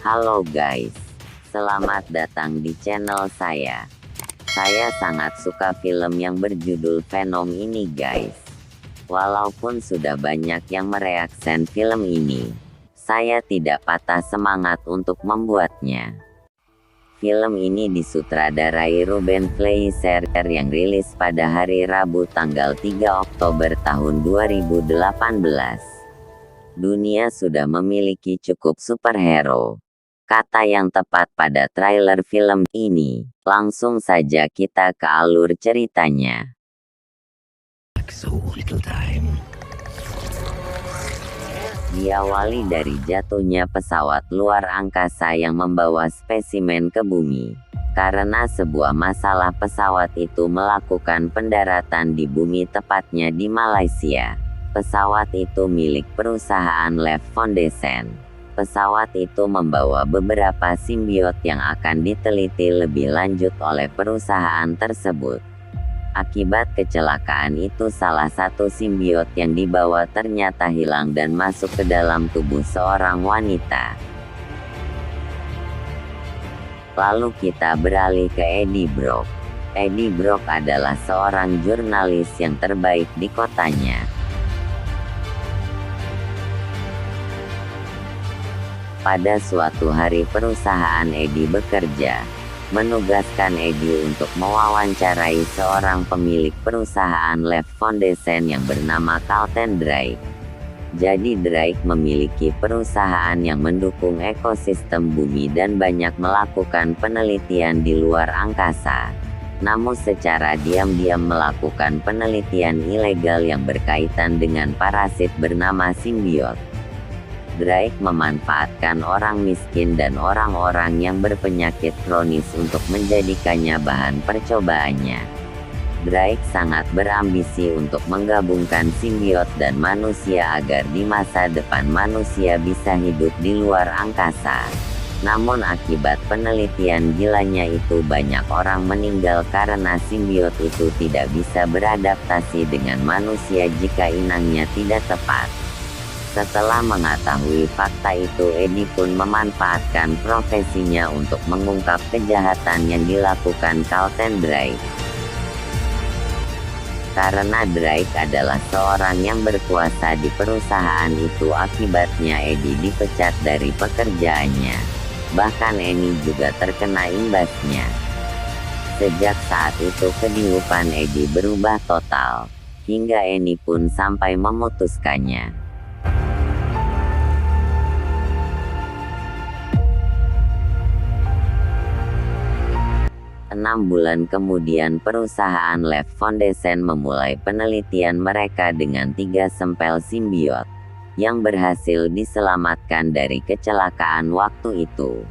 Halo guys, selamat datang di channel saya. Saya sangat suka film yang berjudul Venom ini guys. Walaupun sudah banyak yang mereaction film ini, saya tidak patah semangat untuk membuatnya. Film ini disutradarai Ruben Fleischer yang rilis pada hari Rabu tanggal 3 Oktober tahun 2018. Dunia sudah memiliki cukup superhero. Kata yang tepat pada trailer film ini. Langsung saja kita ke alur ceritanya. Diawali dari jatuhnya pesawat luar angkasa yang membawa spesimen ke bumi. Karena sebuah masalah pesawat itu melakukan pendaratan di bumi, tepatnya di Malaysia. Pesawat itu milik perusahaan Lev Foundation. Pesawat itu membawa beberapa simbiot yang akan diteliti lebih lanjut oleh perusahaan tersebut. Akibat kecelakaan itu salah satu simbiot yang dibawa ternyata hilang dan masuk ke dalam tubuh seorang wanita. Lalu kita beralih ke Eddie Brock. Eddie Brock adalah seorang jurnalis yang terbaik di kotanya. Pada suatu hari perusahaan Eddie bekerja, menugaskan Eddie untuk mewawancarai seorang pemilik perusahaan Lev Foundation yang bernama Carlton Drake. Jadi Drake memiliki perusahaan yang mendukung ekosistem bumi dan banyak melakukan penelitian di luar angkasa. Namun secara diam-diam melakukan penelitian ilegal yang berkaitan dengan parasit bernama simbiot. Drake memanfaatkan orang miskin dan orang-orang yang berpenyakit kronis untuk menjadikannya bahan percobaannya. Drake sangat berambisi untuk menggabungkan simbiot dan manusia agar di masa depan manusia bisa hidup di luar angkasa. Namun akibat penelitian gilanya itu banyak orang meninggal karena simbiot itu tidak bisa beradaptasi dengan manusia jika inangnya tidak tepat. Setelah mengetahui fakta itu, Eddie pun memanfaatkan profesinya untuk mengungkap kejahatan yang dilakukan Carlton Drake. Karena Drake adalah seorang yang berkuasa di perusahaan itu, akibatnya Eddie dipecat dari pekerjaannya. Bahkan Annie juga terkena imbasnya. Sejak saat itu kehidupan Eddie berubah total, hingga Annie pun sampai memutuskannya. 6 bulan kemudian perusahaan Lev Foundation memulai penelitian mereka dengan 3 sampel simbiot yang berhasil diselamatkan dari kecelakaan waktu itu.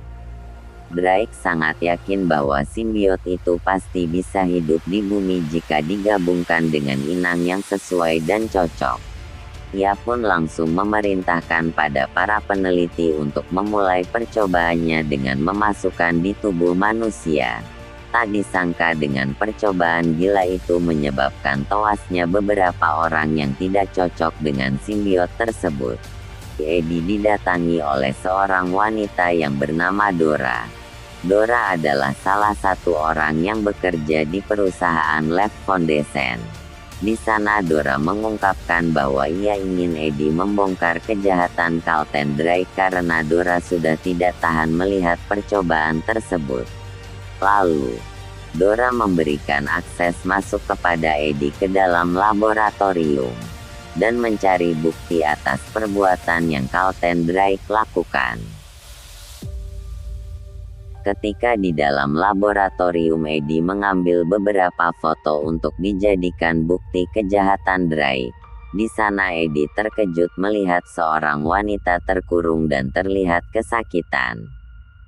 Drake sangat yakin bahwa simbiot itu pasti bisa hidup di bumi jika digabungkan dengan inang yang sesuai dan cocok. Ia pun langsung memerintahkan pada para peneliti untuk memulai percobaannya dengan memasukkan di tubuh manusia. Tak disangka dengan percobaan gila itu menyebabkan tewasnya beberapa orang yang tidak cocok dengan simbiot tersebut. Eddie didatangi oleh seorang wanita yang bernama Dora. Dora adalah salah satu orang yang bekerja di perusahaan Lev Foundation. Di sana Dora mengungkapkan bahwa ia ingin Eddie membongkar kejahatan Carlton Drake karena Dora sudah tidak tahan melihat percobaan tersebut. Lalu, Dora memberikan akses masuk kepada Eddie ke dalam laboratorium dan mencari bukti atas perbuatan yang Carlton Drake lakukan. Ketika di dalam laboratorium, Eddie mengambil beberapa foto untuk dijadikan bukti kejahatan Drake. Di sana Eddie terkejut melihat seorang wanita terkurung dan terlihat kesakitan.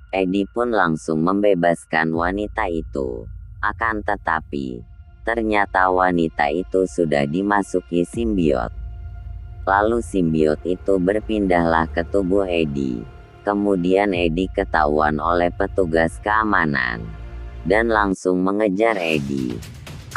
Eddie pun langsung membebaskan wanita itu. Akan tetapi, ternyata wanita itu sudah dimasuki simbiot. Lalu simbiot itu berpindahlah ke tubuh Eddie. Kemudian Eddie ketahuan oleh petugas keamanan dan langsung mengejar Eddie.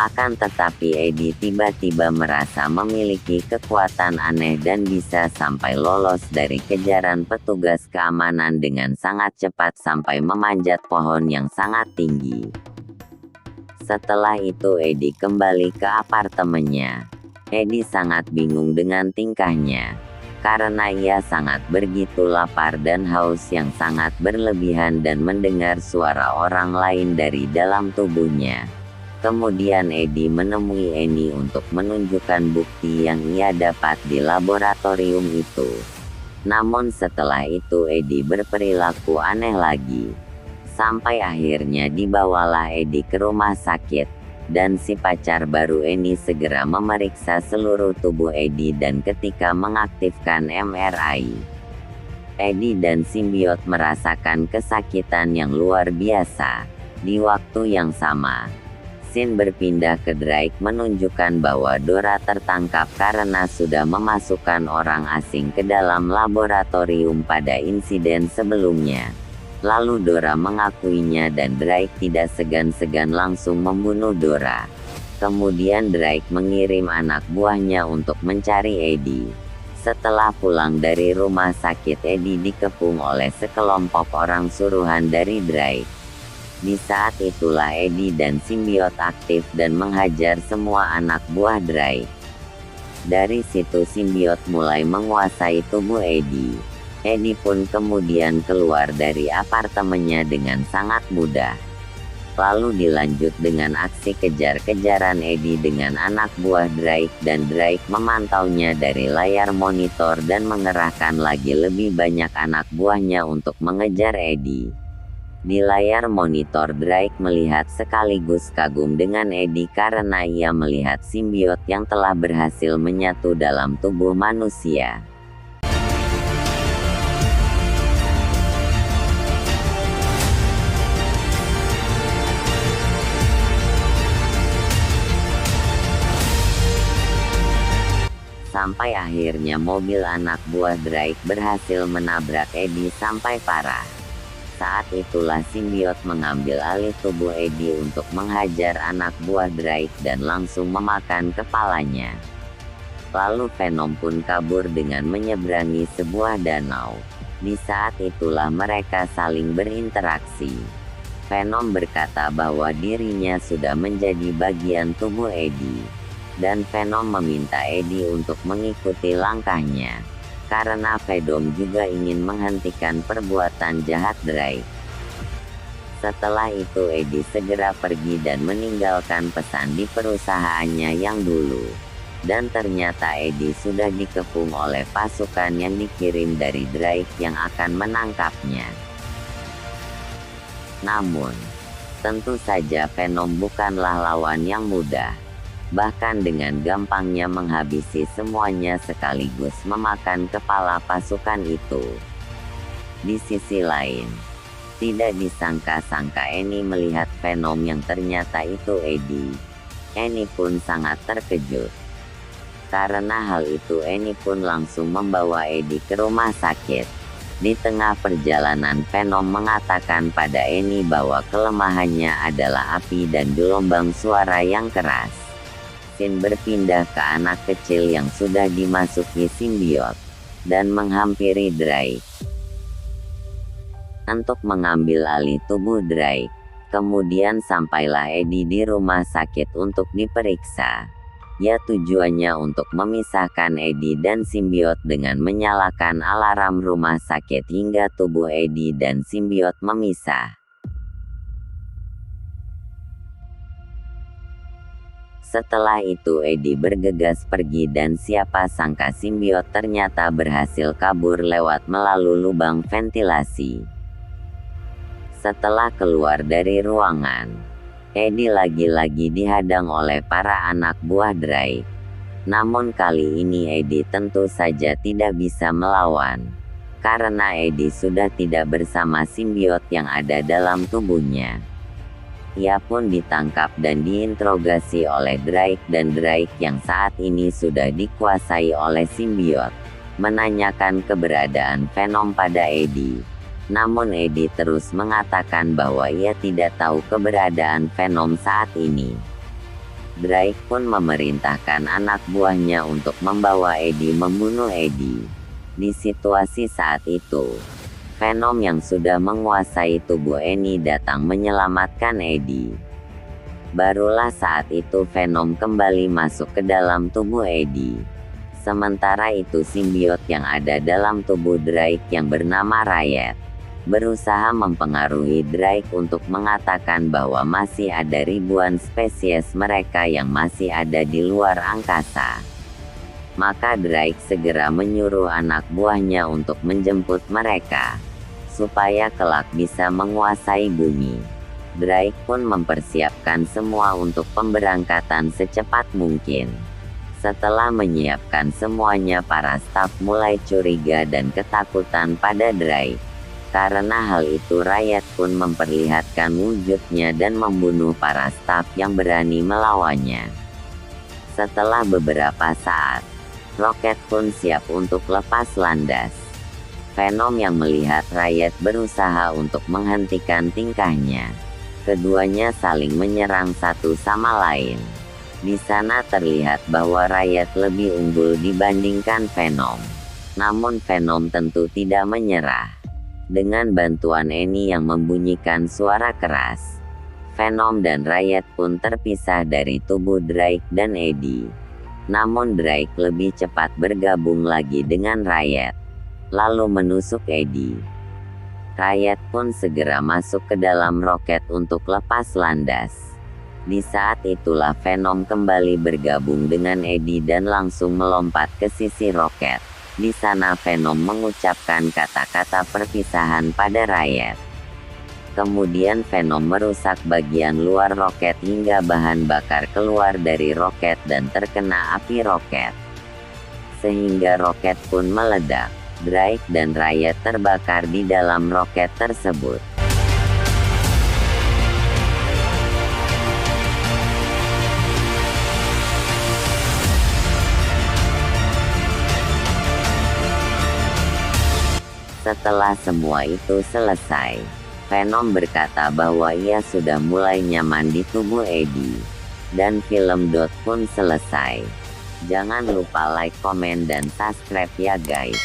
Akan tetapi Edi tiba-tiba merasa memiliki kekuatan aneh dan bisa sampai lolos dari kejaran petugas keamanan dengan sangat cepat sampai memanjat pohon yang sangat tinggi. Setelah itu Edi kembali ke apartemennya. Edi sangat bingung dengan tingkahnya, karena ia sangat begitu lapar dan haus yang sangat berlebihan dan mendengar suara orang lain dari dalam tubuhnya. Kemudian Edi menemui Annie untuk menunjukkan bukti yang ia dapat di laboratorium itu. Namun setelah itu Edi berperilaku aneh lagi. Sampai akhirnya dibawalah Edi ke rumah sakit, dan si pacar baru Annie segera memeriksa seluruh tubuh Edi dan ketika mengaktifkan MRI. Edi dan simbiot merasakan kesakitan yang luar biasa. Di waktu yang sama, scene berpindah ke Drake menunjukkan bahwa Dora tertangkap karena sudah memasukkan orang asing ke dalam laboratorium pada insiden sebelumnya. Lalu Dora mengakuinya dan Drake tidak segan-segan langsung membunuh Dora. Kemudian Drake mengirim anak buahnya untuk mencari Edi. Setelah pulang dari rumah sakit Edi dikepung oleh sekelompok orang suruhan dari Drake. Di saat itulah Edi dan simbiot aktif dan menghajar semua anak buah Drake. Dari situ simbiot mulai menguasai tubuh Edi. Edi pun kemudian keluar dari apartemennya dengan sangat mudah. Lalu dilanjut dengan aksi kejar-kejaran Edi dengan anak buah Drake dan Drake memantaunya dari layar monitor dan mengerahkan lagi lebih banyak anak buahnya untuk mengejar Edi. Di layar monitor Drake melihat sekaligus kagum dengan Edi karena ia melihat simbiot yang telah berhasil menyatu dalam tubuh manusia. Sampai akhirnya mobil anak buah Drake berhasil menabrak Edi sampai parah. Saat itulah simbiot mengambil alih tubuh Edi untuk menghajar anak buah Drake dan langsung memakan kepalanya. Lalu Venom pun kabur dengan menyeberangi sebuah danau. Di saat itulah mereka saling berinteraksi. Venom berkata bahwa dirinya sudah menjadi bagian tubuh Edi. Dan Venom meminta Edi untuk mengikuti langkahnya. Karena Venom juga ingin menghentikan perbuatan jahat Drake. Setelah itu Edi segera pergi dan meninggalkan pesan di perusahaannya yang dulu. Dan ternyata Edi sudah dikepung oleh pasukan yang dikirim dari Drake yang akan menangkapnya. Namun, tentu saja Venom bukanlah lawan yang mudah. Bahkan dengan gampangnya menghabisi semuanya sekaligus memakan kepala pasukan itu. Di sisi lain, tidak disangka-sangka Annie melihat Venom yang ternyata itu Edi. Annie pun sangat terkejut. Karena hal itu Annie pun langsung membawa Edi ke rumah sakit. Di tengah perjalanan Venom mengatakan pada Annie bahwa kelemahannya adalah api dan gelombang suara yang keras. Scene berpindah ke anak kecil yang sudah dimasuki simbiot dan menghampiri Drake untuk mengambil alih tubuh Drake. Kemudian sampailah Edi di rumah sakit untuk diperiksa. Ya, tujuannya untuk memisahkan Edi dan simbiot dengan menyalakan alarm rumah sakit hingga tubuh Edi dan simbiot memisah. Setelah itu Edi bergegas pergi dan siapa sangka simbiot ternyata berhasil kabur lewat melalui lubang ventilasi. Setelah keluar dari ruangan, Edi lagi-lagi dihadang oleh para anak buah Drake. Namun kali ini Edi tentu saja tidak bisa melawan, karena Edi sudah tidak bersama simbiot yang ada dalam tubuhnya. Ia pun ditangkap dan diinterogasi oleh Drake dan Drake yang saat ini sudah dikuasai oleh simbiot, menanyakan keberadaan Venom pada Edi. Namun Edi terus mengatakan bahwa ia tidak tahu keberadaan Venom saat ini. Drake pun memerintahkan anak buahnya untuk membawa Eddie membunuh Eddie. Di situasi saat itu, Venom yang sudah menguasai tubuh Annie datang menyelamatkan Eddie. Barulah saat itu Venom kembali masuk ke dalam tubuh Eddie. Sementara itu simbiot yang ada dalam tubuh Drake yang bernama Riot berusaha mempengaruhi Drake untuk mengatakan bahwa masih ada ribuan spesies mereka yang masih ada di luar angkasa. Maka Drake segera menyuruh anak buahnya untuk menjemput mereka, supaya kelak bisa menguasai bumi. Drake pun mempersiapkan semua untuk pemberangkatan secepat mungkin. Setelah menyiapkan semuanya, para staf mulai curiga dan ketakutan pada Drake. Karena hal itu Riot pun memperlihatkan wujudnya dan membunuh para staf yang berani melawannya. Setelah beberapa saat, Rocket pun siap untuk lepas landas. Venom yang melihat Riot berusaha untuk menghentikan tingkahnya. Keduanya saling menyerang satu sama lain. Di sana terlihat bahwa Riot lebih unggul dibandingkan Venom. Namun Venom tentu tidak menyerah. Dengan bantuan Annie yang membunyikan suara keras, Venom dan Riot pun terpisah dari tubuh Drake dan Eddie. Namun Drake lebih cepat bergabung lagi dengan Riot, lalu menusuk Eddie. Riot pun segera masuk ke dalam roket untuk lepas landas. Di saat itulah Venom kembali bergabung dengan Eddie dan langsung melompat ke sisi roket. Di sana Venom mengucapkan kata-kata perpisahan pada Riot. Kemudian Venom merusak bagian luar roket hingga bahan bakar keluar dari roket dan terkena api roket. Sehingga roket pun meledak. Drake dan Riot terbakar di dalam roket tersebut. Setelah semua itu selesai, Venom berkata bahwa ia sudah mulai nyaman di tubuh Eddie. Dan film Dot pun selesai. Jangan lupa like, komen, dan subscribe ya guys.